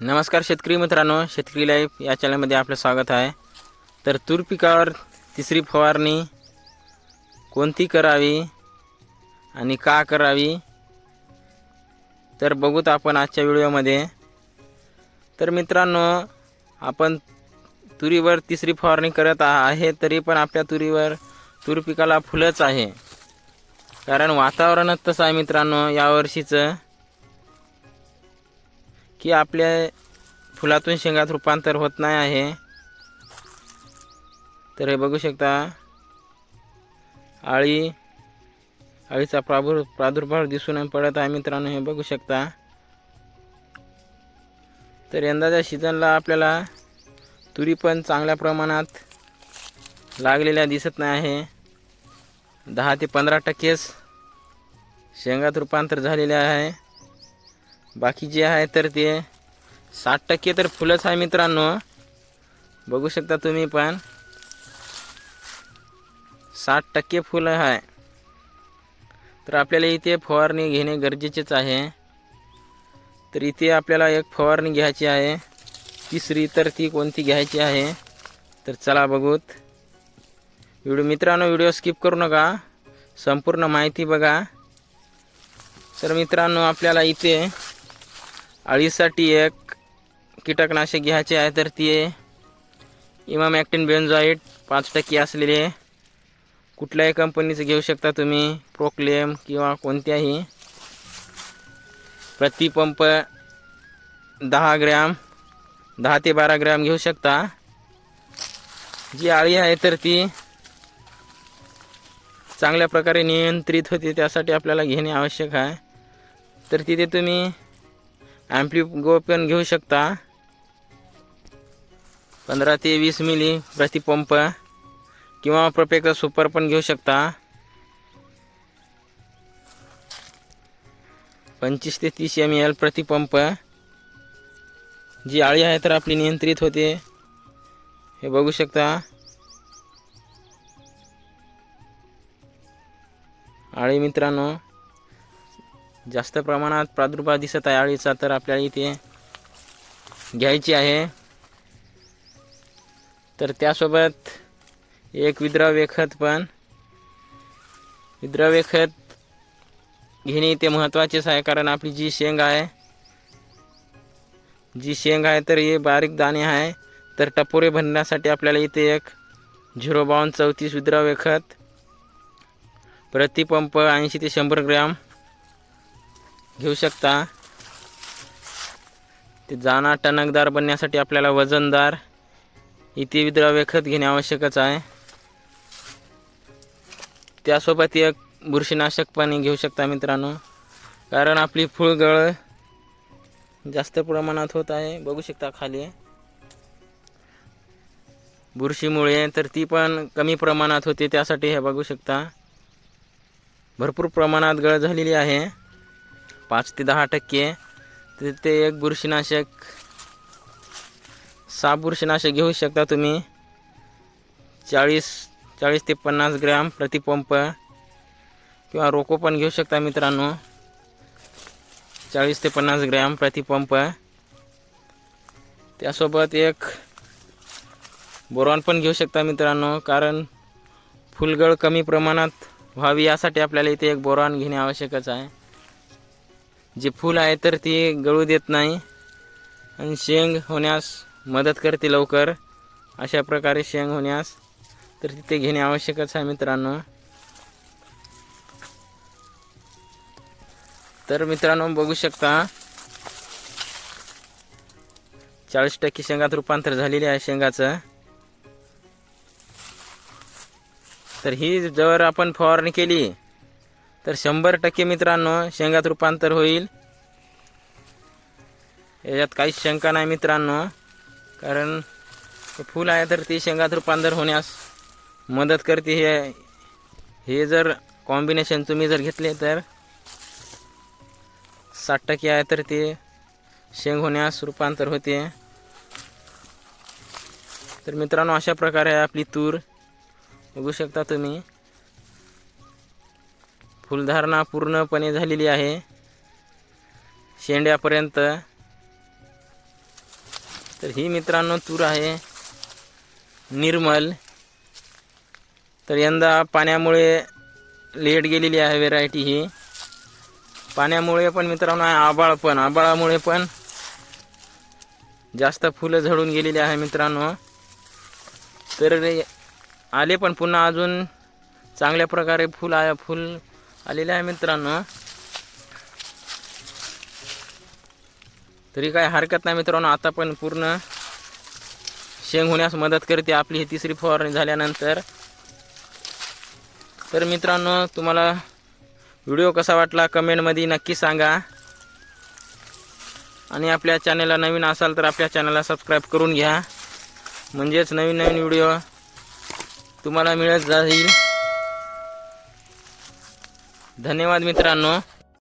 नमस्कार शेतकरी मित्रांनो, शेतकरी लाईफ या चॅनलमध्ये आपलं स्वागत आहे। तर तूर पिकावर तिसरी फवारणी कोणती करावी आणि का करावी तर बघूत आपण आजच्या व्हिडिओमध्ये। तर मित्रांनो, आपण तुरीवर तिसरी फवारणी करत आहे तरी पण आपल्या तूर पिकाला फुलच आहे, कारण वातावरणच तसं आहे मित्रांनो यावर्षीचं की आपल्या फुलातून शेंगात रूपांतर होत नाही आहे। तर हे बघू शकता, अळीचा प्रादुर्भाव दिसून पडत आहे मित्रांनो, हे बघू शकता। तर यंदाच्या सीझनला आपल्याला तुरी पण चांगल्या प्रमाणात लागलेल्या दिसत नाही आहे। 10 ते 15% शेंगात रूपांतर झालेले आहे। बाकी जे आहे तर ते 60% तर फुलच आहे मित्रांनो, बघू शकता तुम्ही पण 60% फुलं आहे। तर आपल्याला इथे फवारणी घेणे गरजेचेच आहे। तर इथे आपल्याला एक फवारणी घ्यायची आहे तिसरी, तर ती कोणती घ्यायची आहे तर चला बघूत। व्हिडिओ स्किप करू नका, संपूर्ण माहिती बघा। तर मित्रांनो, आपल्याला इथे अळीसाठी एक कीटकनाशक घ्यायचे आहे, तर ते इमामॅक्टिन बेंझोएट 5% असलेले कुठल्याही कंपनीचे घेऊ शकता तुम्ही, प्रोक्लेम किंवा कोणत्याही। प्रति पंप 10 ते 12 ग्रॅम घेऊ शकता। जी अळी आहे तर ती चांगल्या प्रकारे नियंत्रित होते, त्यासाठी आपल्याला घेणे आवश्यक आहे। तर तिथे तुम्ही ॲम्प्लिगो पण घेऊ शकता, 15 ते 20 मिली प्रति पंप, किंवा प्रोपेक्टर सुपर पण घेऊ शकता, 25 ते 30 ml प्रति पंप। जी अळी आहे तर आपली नियंत्रित होते, हे बघू शकता। अळी मित्रांनो जास्त प्रमाणात प्रादुर्भाव दिसत आहे अळीचा, तर आपल्याला इथे घ्यायची आहे। तर त्यासोबत एक विद्राव्य खत घेणे इथे महत्त्वाचेच आहे, कारण आपली जी शेंग आहे तर हे बारीक दाणे आहे। तर टपोरे भरण्यासाठी आपल्याला इथे एक 05234 विद्राव्य खत प्रति पंप 80 ते 100 ग्रॅम घेऊ शकता। ते दाणा टणकदार बनण्यासाठी आपल्याला वजनदार इथे विद्राव्य खत घेणे आवश्यकच आहे। त्यासोबत एक बुरशीनाशक पण घेऊ शकता मित्रांनो, कारण आपली फुलगळ जास्त प्रमाणात होत आहे, बघू शकता खाली बुरशीमुळे। तर ती पण कमी प्रमाणात होते, त्यासाठी हे बघू शकता भरपूर प्रमाणात गळ झालेली आहे, 5 ते 10%। तर ते एक बुरशीनाशक, 6 बुरशीनाशक घेऊ शकता तुम्ही, 40 ते 50 ग्रॅम प्रति पंप, किंवा रोको पण घेऊ शकता मित्रांनो, 40 ते 50 ग्रॅम प्रति पंप। त्यासोबत एक बोरॉन पण घेऊ शकता मित्रांनो, कारण फुलगळ कमी प्रमाणात व्हावी यासाठी आपल्याला इथे एक बोरॉन घेणे आवश्यकच आहे। जे फूल आहे तर ती गळू देत नाही आणि शेंग होण्यास मदत करते लवकर, अशा प्रकारे शेंग होण्यास तर तिथे घेणे आवश्यकच आहे मित्रांनो। तर मित्रांनो बघू शकता 40% शेंगात रूपांतर झालेले आहे शेंगाचं। तर ही जर आपण फवारणी केली तर 100% मित्रांनो शेंगात रूपांतर होईल, याच्यात काहीच शंका नाही मित्रांनो, कारण फूल आहे तर ती शेंगात रूपांतर होण्यास मदत करते। हे जर कॉम्बिनेशन तुम्ही जर घेतले तर 60% आहे तर ते शेंग होण्यास रूपांतर होते। तर मित्रांनो अशा प्रकारे आपली तूर बघू शकता तुम्ही, फुलधारणा पूर्णपणे झालेली आहे शेंड्यापर्यंत। तर ही मित्रांनो तूर आहे निर्मल. तर यंदा पाण्यामुळे लेट गेलेली आहे व्हेरायटी ही. पाण्यामुळे पण मित्रांनो आबाळामुळे पण जास्त फुलं झडून गेलेली आहे मित्रांनो. तर आले पण पुन्हा अजून चांगल्या प्रकारे फुल आलेले आहे मित्रांनो. तरी काय हरकत नाही मित्रांनो, आता पण पूर्ण शेंग होण्यास मदत करते आपली ही तिसरी फवारणी झाल्यानंतर. तर मित्रांनो, तुम्हाला व्हिडिओ कसा वाटला कमेंटमध्ये नक्की सांगा. आणि आपल्या चॅनलला नवीन असाल तर आपल्या चॅनलला सबस्क्राईब करून घ्या, म्हणजेच नवीन नवीन व्हिडिओ तुम्हाला मिळत जाईल. धन्यवाद मित्रांनो.